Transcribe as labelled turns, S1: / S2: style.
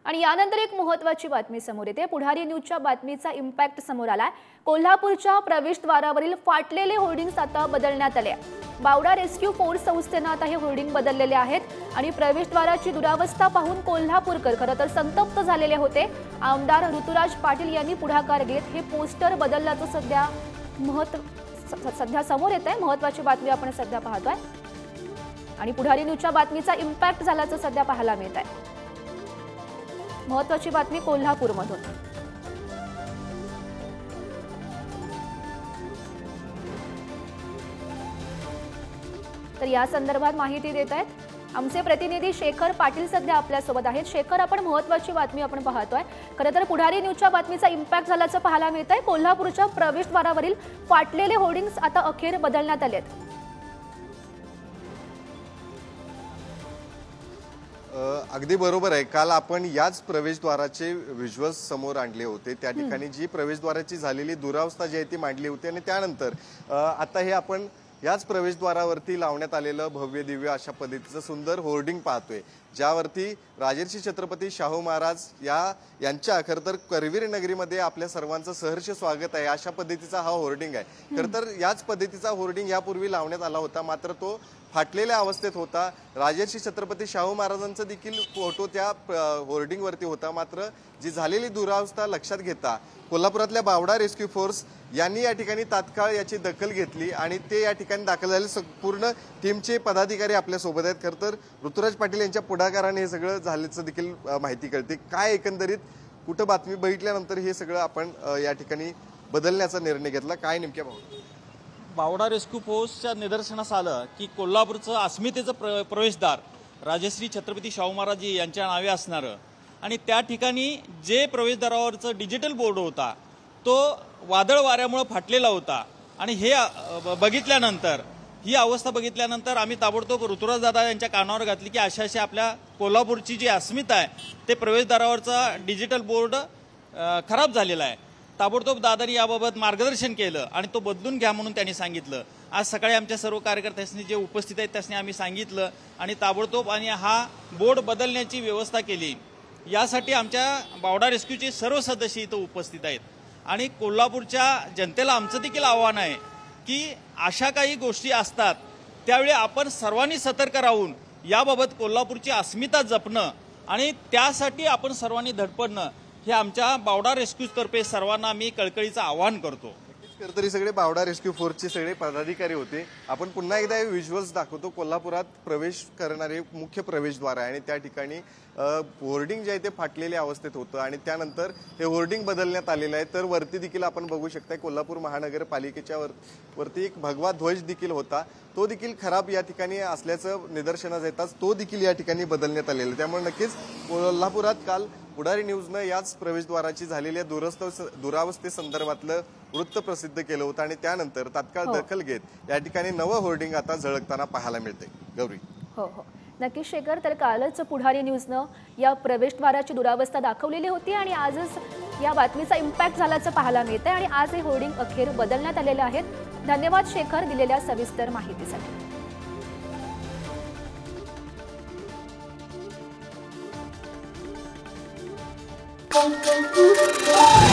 S1: आणि यानंतर एक महत्त्वाची बातमी समोर येते। पुढारी न्यूजच्या बातमीचा इम्पॅक्ट समोर आलाय। कोल्हापूरच्या प्रवेशद्वारावरील फाटलेले होर्डिंग्स आता बदलण्यात आले। बावडा रेस्क्यू फोर्स संस्थेने आता हे होर्डिंग बदललेले आहेत आणि प्रवेशद्वाराची दुरावस्था पाहून कोल्हापूरकर खरं तर संतप्त झालेले होते। आमदार ऋतुराज पाटील यांनी पुढाकार घेत हे पोस्टर बदलल्याचं सध्या समोर येत आहे। महत्त्वाची बातमी आपण सध्या पाहतोय आणि पुढारी न्यूजच्या बातमीचा इम्पॅक्ट झाल्याचं सध्या पाहायला मिळत आहे। महत्त्वाची बातमी कोल्हापूरमधून। तर या संदर्भात माहिती देत आहेत आमचे प्रतिनिधी शेखर पाटील सध्या आपल्या सोबत आहेत। शेखर, आपण महत्त्वाची बातमी आपण पाहतोय। खरं तर पुढारी न्यूजच्या बातमीचा इम्पॅक्ट झाल्याचं पाहायला मिळत आहे। कोल्हापूरच्या प्रवेशद्वारावरील फाटलेले होर्डिंग्स आता अखेर बदलण्यात आले आहेत।
S2: अगदी बरोबर आहे। काल आपण याच प्रवेशद्वाराचे व्हिज्युअल्स समोर आणले होते। त्या ठिकाणी जी प्रवेशद्वाराची झालेली दुरावस्था जी आहे ती मांडली होती आणि त्यानंतर आता हे आपण याच प्रवेशद्वारावरती लावण्यात आलेलं भव्य दिव्य अशा पद्धतीचं सुंदर होर्डिंग पाहतोय, ज्यावरती राजर्षी छत्रपती शाहू महाराज यांच्या खरं तर करवीर नगरीमध्ये आपल्या सर्वांचं सहर्ष स्वागत आहे अशा पद्धतीचा हा होर्डिंग आहे। खरं तर याच पद्धतीचा होर्डिंग यापूर्वी लावण्यात आला होता, मात्र तो फाटलेल्या अवस्थेत होता। राजर्षी छत्रपती शाहू महाराजांचा देखील फोटो त्या होर्डिंगवरती होता, मात्र जी झालेली दुरावस्था लक्षात घेता कोल्हापुरातल्या बावडा रेस्क्यू फोर्स यांनी या ठिकाणी तात्काळ याची दखल घेतली आणि ते या ठिकाणी दाखल झाले। पूर्ण टीमचे पदाधिकारी आपल्या सोबत आहेत। खरं तर ऋतुराज पाटील यांच्या पुढाकाराने हे सगळं झाल्याचं देखील माहिती कळते। काय एकंदरीत कुठं बातमी बघितल्यानंतर हे सगळं आपण या ठिकाणी बदलण्याचा निर्णय घेतला, काय नेमक्या
S3: बावडा रेस्क्यू फोर्सच्या निदर्शनास आलं की कोल्हापूरचं अस्मितेचं प्रवेशद्वार राजश्री छत्रपती शाहू महाराज यांच्या नावे असणारं आणि त्या ठिकाणी जे प्रवेशद्वारावरचं डिजिटल बोर्ड होता तो वादळ वाऱ्यामुळे फाटलेला होता आणि हे बघितल्यानंतर ही अवस्था बघितल्यानंतर आम्ही ताबडतोब ऋतुराज दादा यांच्या कानावर घातली की अशी आपल्या कोल्हापूरची जी अस्मिता आहे ते प्रवेशद्वारावरचा डिजिटल बोर्ड खराब झालेला आहे। ताबडतोब दादांनी याबाबत मार्गदर्शन केलं आणि तो बदलून घ्या म्हणून त्यांनी सांगितलं। आज सकाळी आमच्या सर्व कार्यकर्त्यांनी जे उपस्थित आहेत त्यांनी आम्ही सांगितलं आणि ताबडतोब आणि हा बोर्ड बदलण्याची व्यवस्था केली। यासाठी आमच्या बावडा रेस्क्यूचे सर्व सदस्य इथं उपस्थित आहेत आणि कोल्हापूरच्या जनतेला आमचं देखील आव्हान आहे की अशा काही गोष्टी असतात त्यावेळी आपण सर्वांनी सतर्क राहून याबाबत कोल्हापूरची अस्मिता जपणं आणि त्यासाठी आपण सर्वांनी धडपडणं हे आमच्या बावडा रेस्क्यूतर्फे सर्वांना मी कळकळीचं आवाहन करतो।
S2: तरी सगळे बावडा रेस्क्यू फोर्सचे सगळे पदाधिकारी होते। आपण पुन्हा एकदा हे व्हिज्युअल्स दाखवतो। कोल्हापुरात प्रवेश करणारे मुख्य प्रवेशद्वार आहे आणि त्या ठिकाणी होर्डिंग जे आहे ते फाटलेल्या अवस्थेत होतं आणि त्यानंतर हे होर्डिंग बदलण्यात आलेलं आहे। तर वरती देखील आपण बघू शकता कोल्हापूर महानगरपालिकेच्या वरती एक भगवा ध्वज देखील होता, तो देखील खराब या ठिकाणी असल्याचं निदर्शनास येताच तो देखील या ठिकाणी बदलण्यात आलेला। त्यामुळे नक्कीच कोल्हापुरात काल पुढारी न्यूजनं याच प्रवेशद्वाराची झालेल्या दुरावस्थेसंदर्भातलं वृत्त प्रसिद्ध केलं होतं आणि त्यानंतर तात्काळ दखल घेत या ठिकाणी नवं होर्डिंग आता झळकताना पाहायला मिळते। गौरी,
S1: हो नक्कीच शेखर, तर कालच पुढारी न्यूजनं या प्रवेशद्वाराची दुरावस्था दाखवलेली होती आणि आजच या बातमीचा इम्पॅक्ट झाल्याचं पाहायला मिळतंय आणि आज हे होर्डिंग अखेर बदलण्यात आलेले आहेत। धन्यवाद शेखर दिलेल्या सविस्तर माहितीसाठी।
S4: Thank you.